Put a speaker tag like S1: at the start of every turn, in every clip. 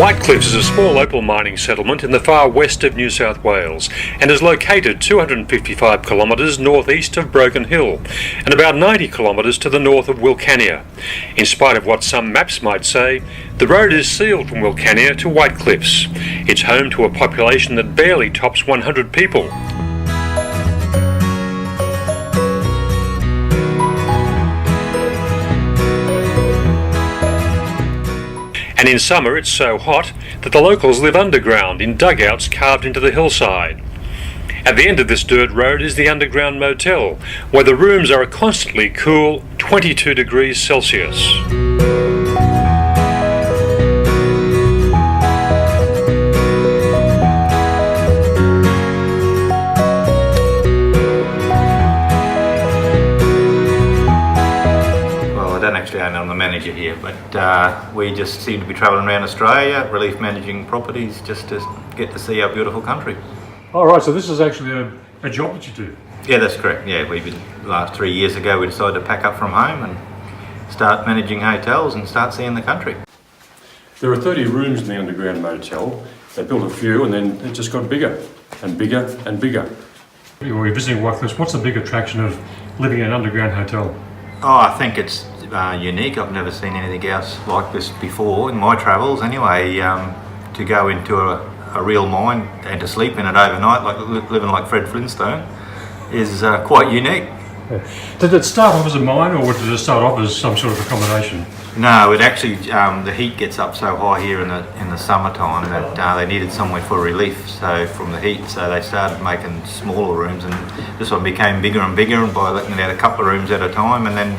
S1: Whitecliffs is a small opal mining settlement in the far west of New South Wales and is located 255 kilometres northeast of Broken Hill and about 90 kilometres to the north of Wilcannia. In spite of what some maps might say, the road is sealed from Wilcannia to Whitecliffs. It's home to a population that barely tops 100 people. And in summer it's so hot that the locals live underground in dugouts carved into the hillside. At the end of this dirt road is the underground motel, where the rooms are a constantly cool 22 degrees Celsius.
S2: I'm the manager here, but we just seem to be travelling around Australia, relief managing properties, just to get to see our beautiful country.
S1: All right, so this is actually a job that you do?
S2: Yeah, that's correct. Yeah, last 3 years ago we decided to pack up from home and start managing hotels and start seeing the country.
S1: There are 30 rooms in the underground motel. They built a few and then it just got bigger and bigger and bigger. We're visiting Whitecliffs. What's the big attraction of living in an underground hotel?
S2: Oh, I think it's unique. I've never seen anything else like this before in my travels anyway. To go into a real mine and to sleep in it overnight, like living like Fred Flintstone, is quite unique.
S1: Yeah. Did it start off as a mine, or did it start off as some sort of accommodation?
S2: No, it actually the heat gets up so high here in the summertime that they needed somewhere for relief. So from the heat, so they started making smaller rooms, and this one became bigger and bigger. And by letting it out a couple of rooms at a time, and then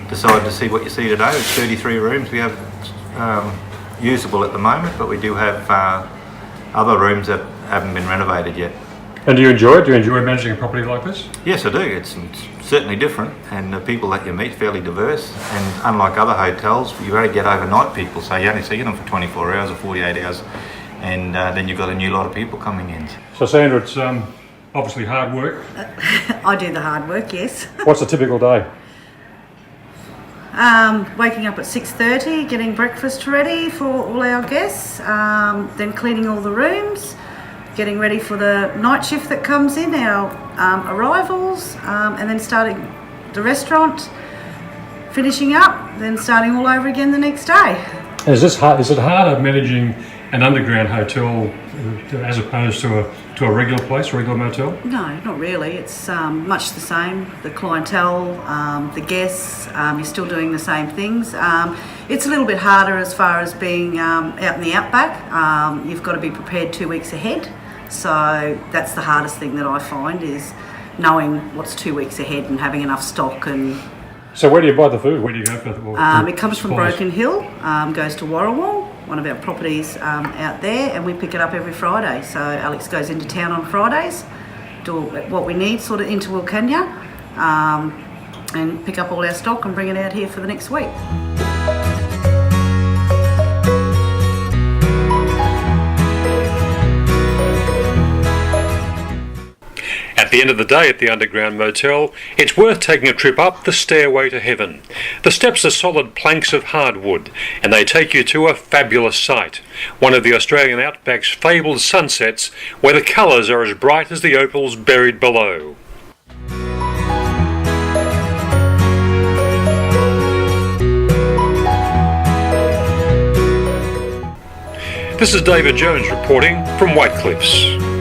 S2: decided to see what you see today. It's 33 rooms we have usable at the moment, but we do have other rooms that haven't been renovated yet.
S1: And do you enjoy it? Do you enjoy managing a property like this?
S2: Yes, I do. It's certainly different, and the people that you meet fairly diverse. And unlike other hotels, you only get overnight people, so you only see them for 24 hours or 48 hours, and then you've got a new lot of people coming in.
S1: So Sandra, it's obviously hard work.
S3: I do the hard work, yes.
S1: What's a typical day?
S3: Waking up at 6:30, getting breakfast ready for all our guests, then cleaning all the rooms, getting ready for the night shift that comes in, our arrivals, and then starting the restaurant, finishing up, then starting all over again the next day.
S1: Is it harder managing an underground hotel as opposed to a regular place, a regular motel?
S3: No, not really. It's much the same. The clientele, the guests, you're still doing the same things. It's a little bit harder as far as being out in the outback. You've got to be prepared 2 weeks ahead. So that's the hardest thing that I find, is knowing what's 2 weeks ahead and having enough stock. And
S1: so where do you buy the food? Where do you go for the
S3: it comes from Broken Hill, goes to Warrawong, one of our properties out there, and we pick it up every Friday. So Alex goes into town on Fridays, do what we need sort of into Wilcannia, and pick up all our stock and bring it out here for the next week.
S1: At the end of the day at the underground motel, it's worth taking a trip up the stairway to heaven. The steps are solid planks of hardwood, and they take you to a fabulous sight, one of the Australian outback's fabled sunsets, where the colours are as bright as the opals buried below. This is David Jones reporting from Whitecliffs.